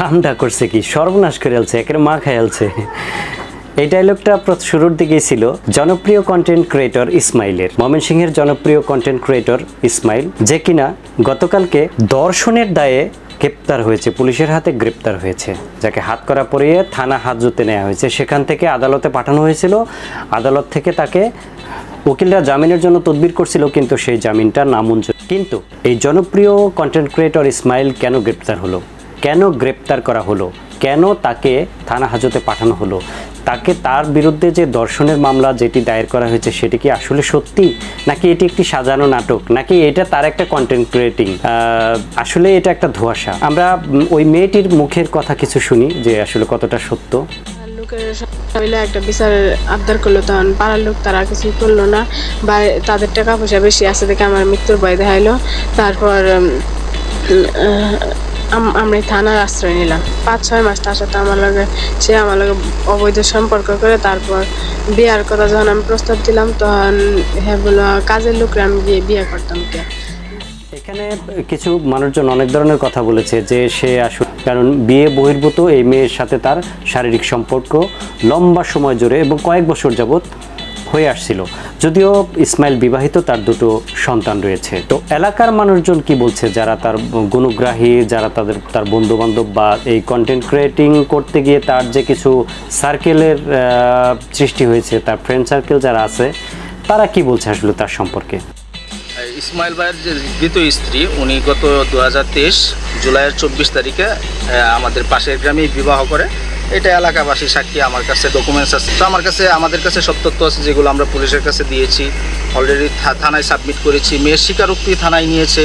কামটা করছে কি, সর্বনাশ করে আলছে, একের মা খাইলছে। এই ডায়লগটা শুরুর দিকেই ছিল জনপ্রিয় কন্টেন্ট ক্রিয়েটর ইসমাইলের, ময়মনসিংহের জনপ্রিয় কন্টেন্ট ক্রিয়েটর ইসমাইল, যে কিনা গতকালকে ধর্ষণের দায়ে গ্রেপ্তার হয়েছে, পুলিশের হাতে গ্রেপ্তার হয়েছে, যাকে হাতকড়া পরিয়ে থানা হাজতে নেওয়া হয়েছে। সেখান থেকে আদালতে পাঠানো হয়েছিল। আদালত থেকে তাকে উকিলরা জামিনের জন্য তদবির করছিল, কিন্তু সেই জামিনটা নামঞ্জুর। কিন্তু এই জনপ্রিয় কন্টেন্ট ক্রিয়েটর ইসমাইল কেন গ্রেপ্তার হলো, কেন গ্রেপ্তার করা হলো, কেন তাকে থানা হাজতে পাঠানো হলো, তাকে তার বিরুদ্ধে যে ধর্ষণের মামলা যেটি দায়ের করা হয়েছে সেটি কি আসলে সত্যি, নাকি এটি একটি সাজানো নাটক, নাকি এটা তার একটা কন্টেন্ট ক্রিয়েটিং, আসলে এটা একটা ধোঁয়াশা। আমরা ওই মেয়েটির মুখের কথা কিছু শুনি যে আসলে কতটা সত্য। লোকের একটা বিচার আবদার করলো, তখন পাড়ার লোক তারা কিছু করলো না, বা তাদের টাকা পয়সা বেশি আছে দেখে আমার মৃত্যুর ভয় দেখাইলো। তারপর আমরা থানার আশ্রয় নিলাম। 5-6 মাস তার সাথে আমার লগে অবৈধ সম্পর্ক করে তারপর বিয়ার কথা যখন আমি প্রস্তাব দিলাম, তখন হ্যাঁ বললো কাজের লোকরা আমি গিয়ে বিয়ে করতাম। এখানে কিছু মানুষজন অনেক ধরনের কথা বলেছে যে সে আসলে, কারণ বিয়ে বহির্ভূত এই মেয়ের সাথে তার শারীরিক সম্পর্ক লম্বা সময় জুড়ে এবং কয়েক বছর যাবৎ হয়ে আসছিল। যদিও ইসমাইল বিবাহিত, তার 2 সন্তান রয়েছে। তো এলাকার মানুষজন কি বলছে, যারা তার গুণগ্রাহী, যারা তার বন্ধু বান্ধব বা এই কন্টেন্ট ক্রিয়েটিং করতে গিয়ে তার যে কিছু সার্কেলের সৃষ্টি হয়েছে, তার ফ্রেন্ড সার্কেল যারা আছে, তারা কি বলছে আসলে তার সম্পর্কে। ইসমাইল ভাইয়ের যে দ্বিতীয় স্ত্রী, উনি গত 2023 জুলাইয়ের 24 তারিখে আমাদের পাশের গ্রামেই বিবাহ করে। এটা এলাকাবাসী সাক্ষী, আমার কাছে ডকুমেন্টস আছে। তো আমাদের কাছে সব তথ্য আছে, যেগুলো আমরা পুলিশের কাছে দিয়েছি, অলরেডি থানায় সাবমিট করেছি। মেয়ের স্বীকারোক্তি থানায় নিয়েছে।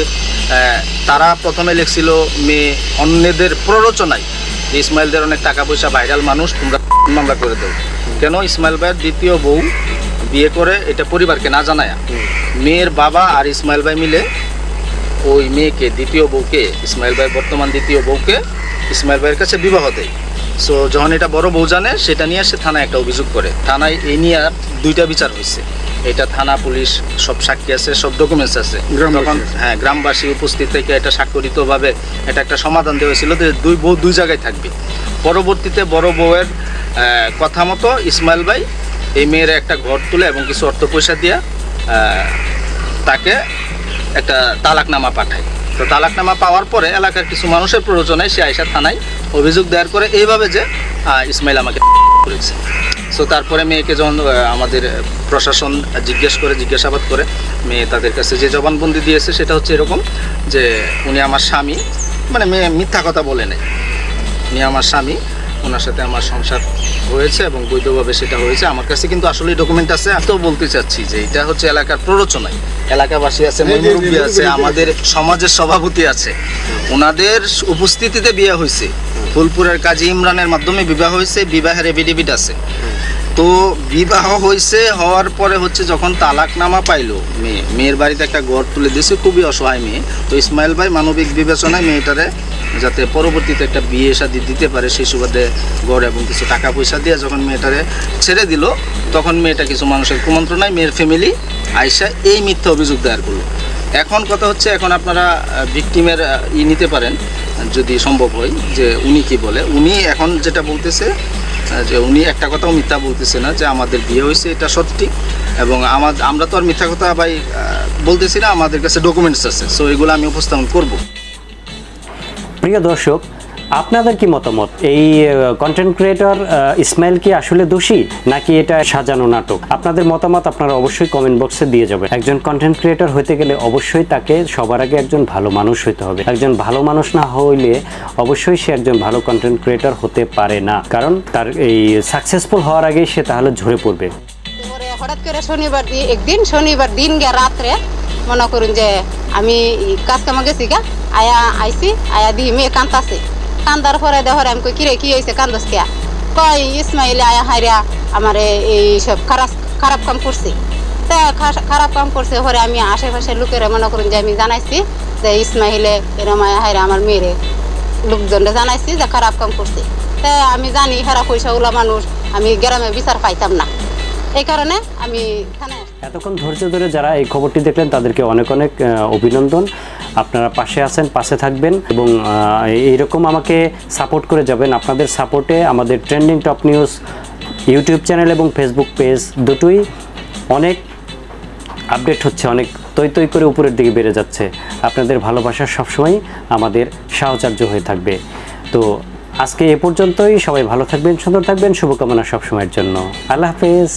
তারা প্রথমে লিখছিল মেয়ে অন্যদের প্ররোচনায় যে ইসমাইলদের অনেক টাকা পয়সা, ভাইরাল মানুষ, তোমরা মামলা করে দেও। কেন ইসমাইল ভাইয়ের দ্বিতীয় বউ বিয়ে করে এটা পরিবারকে না জানায়, মেয়ের বাবা আর ইসমাইল ভাই মিলে ওই মেয়েকে, দ্বিতীয় বউকে, ইসমাইল ভাইয়ের বর্তমান দ্বিতীয় বউকে ইসমাইল ভাইয়ের কাছে বিবাহ দেয়। সো যখন এটা বড় বউ জানে, সেটা নিয়ে সে থানায় একটা অভিযোগ করে। থানায় এই নিয়ে 2টা বিচার হয়েছে। এটা থানা পুলিশ সব সাক্ষী আছে, সব ডকুমেন্টস আছে। তখন গ্রামবাসী উপস্থিত থেকে এটা স্বাক্ষরিতভাবে এটা একটা সমাধান দেওয়া হয়েছিল যে 2 বউ 2 জায়গায় থাকবে। পরবর্তীতে বড় বউয়ের কথা মতো ইসমাইল ভাই এই মেয়ের একটা ঘর তুলে এবং কিছু অর্থ পয়সা দিয়ে তাকে একটা তালাকনামা পাঠায়। তো তালাকনামা পাওয়ার পরে এলাকার কিছু মানুষের প্রয়োজনে সে আয়সা থানায় অভিযোগ দায়ের করে এইভাবে যে ইসমাইল আমাকে করেছে। সো তারপরে মেয়েকে যখন আমাদের প্রশাসন জিজ্ঞাসাবাদ করে, মেয়ে তাদের কাছে যে জবানবন্দি দিয়েছে সেটা হচ্ছে এরকম যে উনি আমার স্বামী, মানে মেয়ে মিথ্যা কথা বলে নেই, উনি আমার স্বামী, ওনার সাথে আমার সংসার হয়েছে এবং বৈধভাবে সেটা হয়েছে। আমার কাছে কিন্তু আসলে ডকুমেন্ট আছে। তো বলতে চাচ্ছি যে এটা হচ্ছে এলাকার প্ররোচনায়, এলাকাবাসী আছে, মুরব্বী আছে, আমাদের সমাজের সভাপতি আছে, ওনাদের উপস্থিতিতে বিয়ে হয়েছে। ফুলপুরের কাজী ইমরানের মাধ্যমে বিবাহ হয়েছে, বিবাহের এফিডেভিট আছে। তো বিবাহ হয়েছে, হওয়ার পরে হচ্ছে যখন তালাকনামা পাইলো, মেয়ের বাড়িতে একটা ঘর তুলে দিয়েছে, খুবই অসহায় মেয়ে। তো ইসমাইল ভাই মানবিক বিবেচনায় মেয়েটারে যাতে পরবর্তীতে একটা বিয়ে শাদী দিতে পারে সেই সুবাদে ঘর এবং কিছু টাকা পয়সা দিয়ে যখন মেয়েটারে ছেড়ে দিল, তখন মেয়েটা কিছু মানুষের কুমন্ত্রণায় মেয়ের ফ্যামিলি আয়সা এই মিথ্যা অভিযোগ দায়ের করলো। এখন কথা হচ্ছে, এখন আপনারা ভিকটিমের নিতে পারেন যদি সম্ভব হয় যে উনি কি বলে। উনি এখন যেটা বলতেছে যে উনি একটা কথাও মিথ্যা বলতেছে না, যে আমাদের বিয়ে হয়েছে এটা সত্যি, এবং আমরা তো আর মিথ্যা কথা ভাই বলতেছি না, আমাদের কাছে ডকুমেন্টস আছে। সো এগুলো আমি উপস্থাপন করব। প্রিয় দর্শক, আপনাদের কি মতামত? এই কন্টেন্ট ক্রিয়েটর ইসমাইল কি আসলে দোষী, নাকি এটা সাজানো নাটক? আপনাদের মতামত আপনারা অবশ্যই কমেন্ট বক্সে দিয়ে যাবেন। একজন কন্টেন্ট ক্রিয়েটর হতে গেলে অবশ্যই তাকে সবার আগে একজন ভালো মানুষ হতে হবে। একজন ভালো মানুষ না হইলে অবশ্যই সে একজন ভালো কন্টেন্ট ক্রিয়েটর হতে পারে না, কারণ তার এই সাকসেসফুল হওয়ার আগে সে তাহলে ঝরে পড়বে। হঠাৎ করে শনিবার দিন রাত্রে মনে করুন যে আমি কাজ কামে গেছি গা, আইসি দি মেয়ে কান্দাছে, কান্দার পরে দেহরে আমি কই কিরে কি হয়েছে কান্দস কে, কয় ইসমাইল হাইরা আমার এই সব খারাপ কাম করছে। তা খারাপ কাম করছে পরে আমি আশেপাশের লোকেরা মনে করুন যে আমি জানাইছি যে ইসমাইলে এরম হাইরা আমার মেয়েরে লোকজনরা জানাইছি যে খারাপ কাম করছে। তা আমি জানি হেরা পয়সা ওলা মানুষ, আমি গ্রামে বিচার পাইতাম না, এই কারণে আমি থানায় এতক্ষণ ধৈর্য ধরে যারা এই খবরটি দেখলেন তাদেরকে অনেক অনেক অভিনন্দন। আপনারা পাশে আছেন, পাশে থাকবেন এবং এইরকম আমাকে সাপোর্ট করে যাবেন। আপনাদের সাপোর্টে আমাদের trending top news YouTube channel এবং ফেসবুক পেজ দুটোই অনেক আপডেট হচ্ছে, অনেক তৈ করে উপরের দিকে বেড়ে যাচ্ছে। আপনাদের ভালোবাসা সবসময় আমাদের সাহচর্য হয়ে থাকবে। তো আজকে এ পর্যন্তই। সবাই ভালো থাকবেন, সুন্দর থাকবেন, শুভকামনা সবসময়ের জন্য। আল্লাহ হাফেজ।